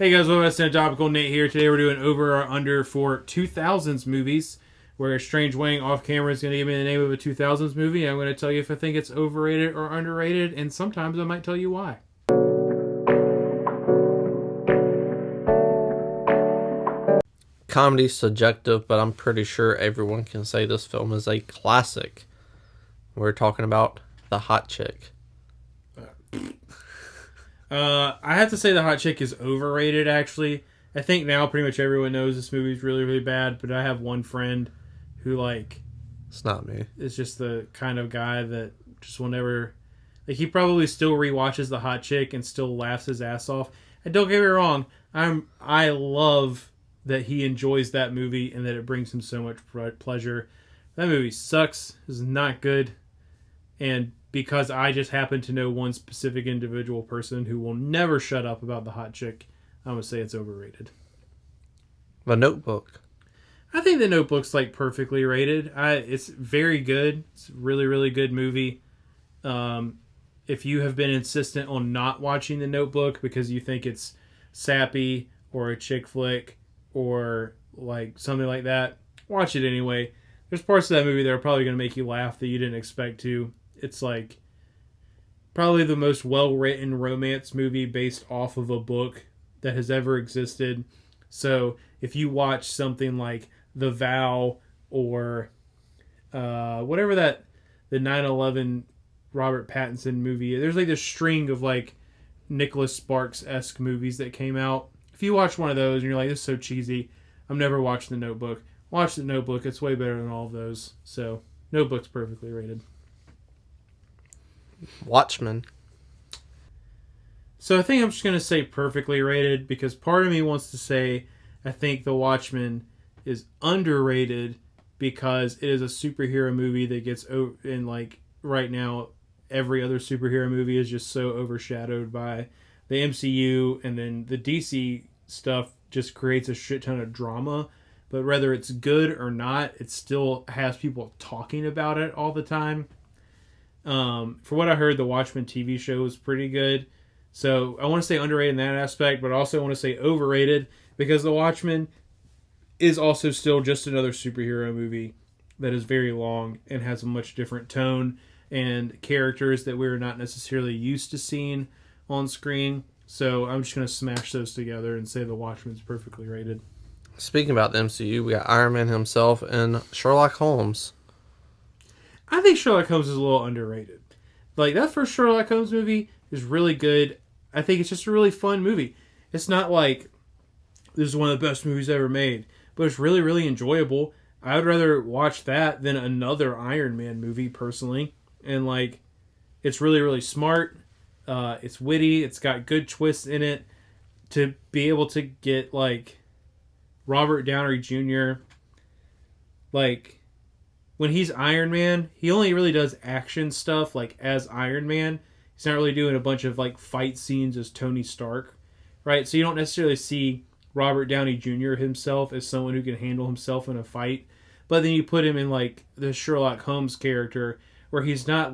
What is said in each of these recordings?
Hey guys, welcome to Topical. Nate here. Today we're doing over or under for 2000's movies, where Strange Wang off camera is going to give me the name of a 2000's movie. I'm going to tell you if I think it's overrated or underrated, and sometimes I might tell you why. Comedy's subjective, but I'm pretty sure everyone can say this film is a classic. We're talking about The Hot Chick. I have to say the Hot Chick is overrated, actually. I think now pretty much everyone knows this movie is really, really bad, but I have one friend who, It's not me. is just the kind of guy that just will never... he probably still rewatches The Hot Chick and still laughs his ass off. And don't get me wrong, I love that he enjoys that movie and that it brings him so much pleasure. That movie sucks, is not good, and because I just happen to know one specific individual person who will never shut up about The Hot Chick, I'm going to say it's overrated. The Notebook. I think The Notebook's perfectly rated. It's very good. It's a really, really good movie. If you have been insistent on not watching The Notebook because you think it's sappy or a chick flick or something like that, watch it anyway. There's parts of that movie that are probably going to make you laugh that you didn't expect to. It's probably the most well-written romance movie based off of a book that has ever existed. So if you watch something like The Vow or whatever the 9/11 Robert Pattinson movie, there's this string of Nicholas Sparks-esque movies that came out. If you watch one of those and you're like, this is so cheesy, I'm never watching The Notebook. Watch The Notebook. It's way better than all of those. So Notebook's perfectly rated. Watchmen. So I think I'm just going to say perfectly rated because part of me wants to say I think The Watchmen is underrated because it is a superhero movie that gets right now every other superhero movie is just so overshadowed by the MCU, and then the DC stuff just creates a shit ton of drama. But whether it's good or not, it still has people talking about it all the time. For what I heard, the Watchmen TV show was pretty good. So I want to say underrated in that aspect, but I also want to say overrated because the Watchmen is also still just another superhero movie that is very long and has a much different tone and characters that we're not necessarily used to seeing on screen. So I'm just going to smash those together and say the Watchmen's perfectly rated. Speaking about the MCU, we got Iron Man himself and Sherlock Holmes. I think Sherlock Holmes is a little underrated. That first Sherlock Holmes movie is really good. I think it's just a really fun movie. It's not this is one of the best movies ever made, but it's really, really enjoyable. I would rather watch that than another Iron Man movie, personally. And, it's really, really smart. It's witty. It's got good twists in it. To be able to get, Robert Downey Jr., when he's Iron Man, he only really does action stuff, as Iron Man. He's not really doing a bunch of, fight scenes as Tony Stark, right? So you don't necessarily see Robert Downey Jr. himself as someone who can handle himself in a fight. But then you put him in, the Sherlock Holmes character, where he's not,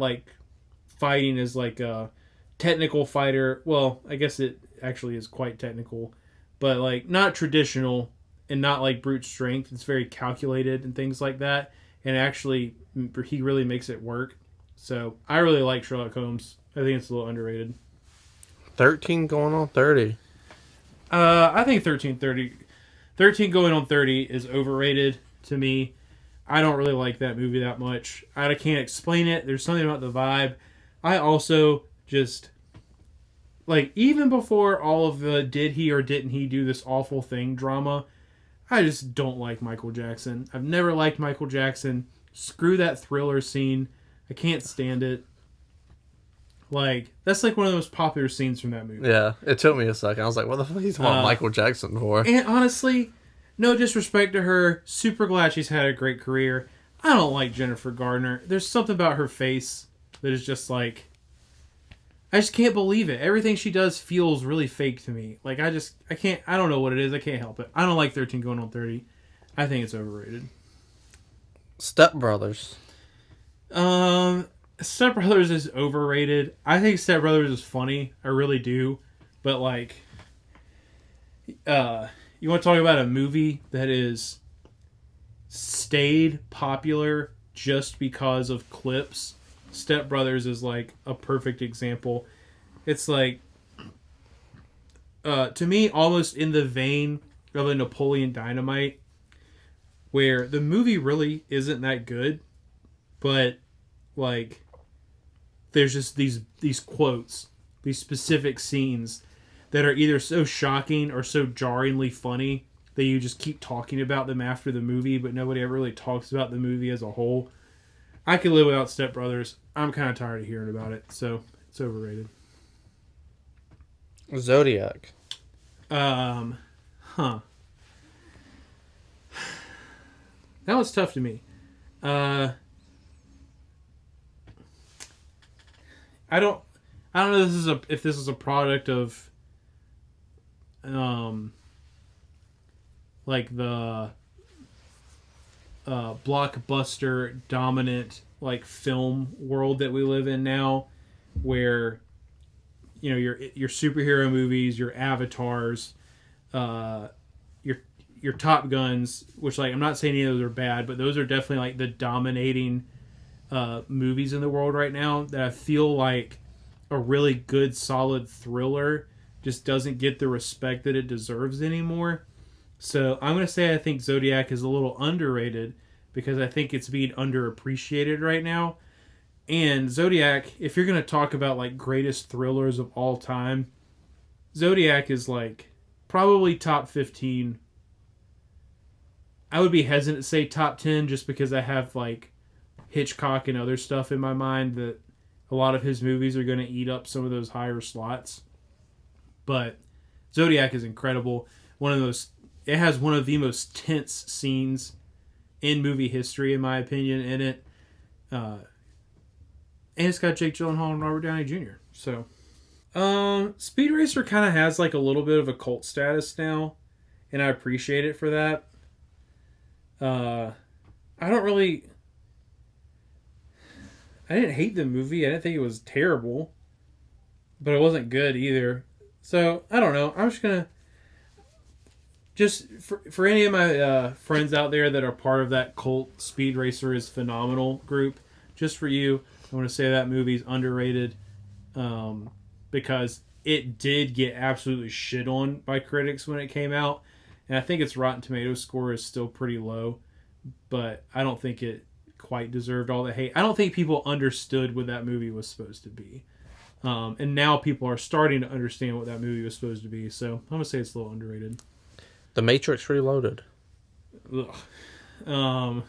fighting as, a technical fighter. Well, I guess it actually is quite technical. But, not traditional and not, brute strength. It's very calculated and things like that. And actually, he really makes it work. So, I really like Sherlock Holmes. I think it's a little underrated. 13 going on 30. I think 13 going on 30 is overrated to me. I don't really like that movie that much. I can't explain it. There's something about the vibe. I also just... even before all of the did he or didn't he do this awful thing drama... I just don't like Michael Jackson. I've never liked Michael Jackson. Screw that Thriller scene. I can't stand it. That's one of the most popular scenes from that movie. Yeah, it took me a second. I was like, what the fuck are you talking about Michael Jackson for? And honestly, no disrespect to her. Super glad she's had a great career. I don't like Jennifer Garner. There's something about her face that is just I just can't believe it. Everything she does feels really fake to me. I can't, I don't know what it is. I can't help it. I don't like 13 going on 30. I think it's overrated. Step Brothers. Step Brothers is overrated. I think Step Brothers is funny. I really do. But You want to talk about a movie that is stayed popular just because of clips? Step Brothers is like a perfect example. It's like, to me, almost in the vein of a Napoleon Dynamite, where the movie really isn't that good, but like there's just these quotes, these specific scenes that are either so shocking or so jarringly funny that you just keep talking about them after the movie, but nobody ever really talks about the movie as a whole. I could live without Step Brothers. I'm kind of tired of hearing about it, so it's overrated. Zodiac. Huh. That was tough to me. I don't know if this is a product of like the blockbuster dominant like film world that we live in now, where your superhero movies, your Avatars, your Top Guns, which like I'm not saying any of those are bad, but those are definitely like the dominating movies in the world right now, that I feel like a really good solid thriller just doesn't get the respect that it deserves anymore. So I'm going to say I think Zodiac is a little underrated because I think it's being underappreciated right now. And Zodiac, if you're going to talk about like greatest thrillers of all time, Zodiac is like probably top 15. I would be hesitant to say top 10 just because I have like Hitchcock and other stuff in my mind that a lot of his movies are going to eat up some of those higher slots. But Zodiac is incredible. It has one of the most tense scenes in movie history, in my opinion, in it. And it's got Jake Gyllenhaal and Robert Downey Jr. So, Speed Racer kind of has like a little bit of a cult status now, and I appreciate it for that. I didn't hate the movie. I didn't think it was terrible, but it wasn't good either. So I don't know. I'm just gonna for any of my friends out there that are part of that cult Speed Racer is phenomenal group. Just for you, I want to say that movie's underrated, because it did get absolutely shit on by critics when it came out, and I think its Rotten Tomatoes score is still pretty low, but I don't think it quite deserved all the hate. I don't think people understood what that movie was supposed to be. And now people are starting to understand what that movie was supposed to be. So I'm going to say it's a little underrated. The Matrix Reloaded. Ugh. I'm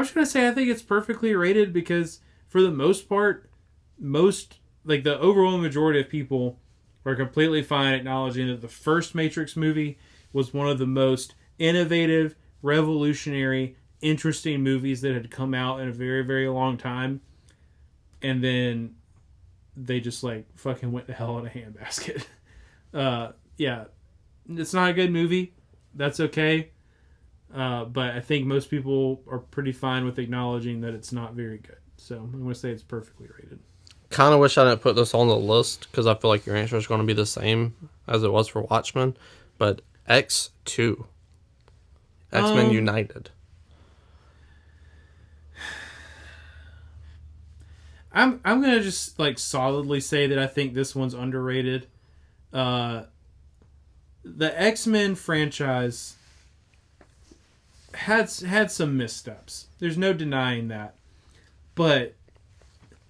just going to say I think it's perfectly rated because for the most part, like the overwhelming majority of people are completely fine acknowledging that the first Matrix movie was one of the most innovative, revolutionary, interesting movies that had come out in a very, very long time. And then they just like fucking went to hell in a handbasket. Yeah, it's not a good movie. That's okay. But I think most people are pretty fine with acknowledging that it's not very good. So I'm going to say it's perfectly rated. Kind of wish I didn't put this on the list because I feel like your answer is going to be the same as it was for Watchmen. But X2. X-Men United. I'm gonna just like solidly say that I think this one's underrated. The X-Men franchise had some missteps. There's no denying that. But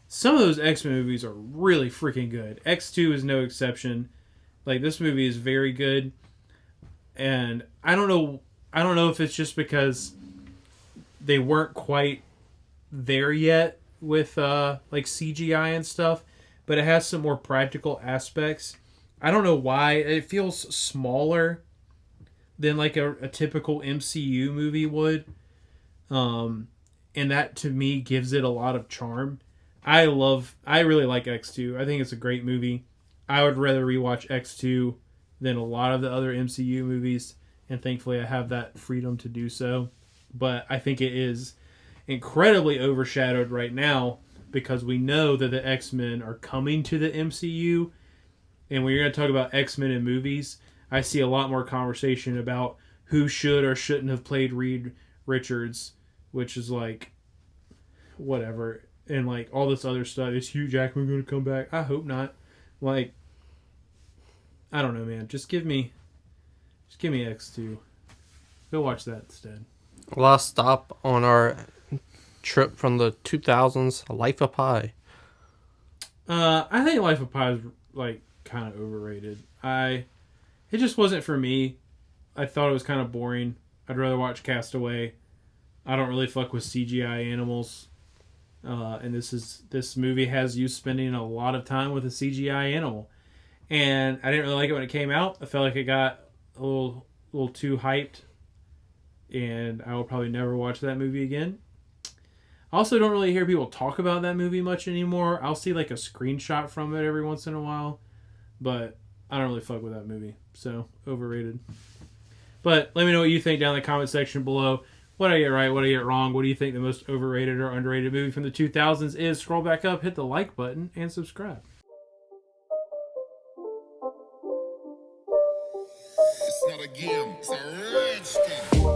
some of those X-Men movies are really freaking good. X2 is no exception. Like, this movie is very good. And I don't know if it's just because they weren't quite there yet with like CGI and stuff, but it has some more practical aspects. I don't know why it feels smaller than like a typical MCU movie would, and that to me gives it a lot of charm. I really like X2. I think it's a great movie. I would rather rewatch X2 than a lot of the other MCU movies, and thankfully I have that freedom to do so. But I think it is incredibly overshadowed right now because we know that the X-Men are coming to the MCU. And when you're going to talk about X-Men in movies, I see a lot more conversation about who should or shouldn't have played Reed Richards, which is like, whatever. And like all this other stuff. Is Hugh Jackman going to come back? I hope not. Like, I don't know, man. Just give me X2. Go watch that instead. Last stop on our trip from the 2000s, Life of Pi. I think Life of Pi is like kind of overrated. It just wasn't for me. I thought it was kind of boring. I'd rather watch Castaway. I don't really fuck with CGI animals. And this movie has you spending a lot of time with a CGI animal. And I didn't really like it when it came out. I felt like it got a little too hyped. And I will probably never watch that movie again. I also don't really hear people talk about that movie much anymore. I'll see like a screenshot from it every once in a while. But I don't really fuck with that movie. So, overrated. But let me know what you think down in the comment section below. What did I get right? What did I get wrong? What do you think the most overrated or underrated movie from the 2000s is? Scroll back up, hit the like button, and subscribe. It's not a game, it's a rich thing.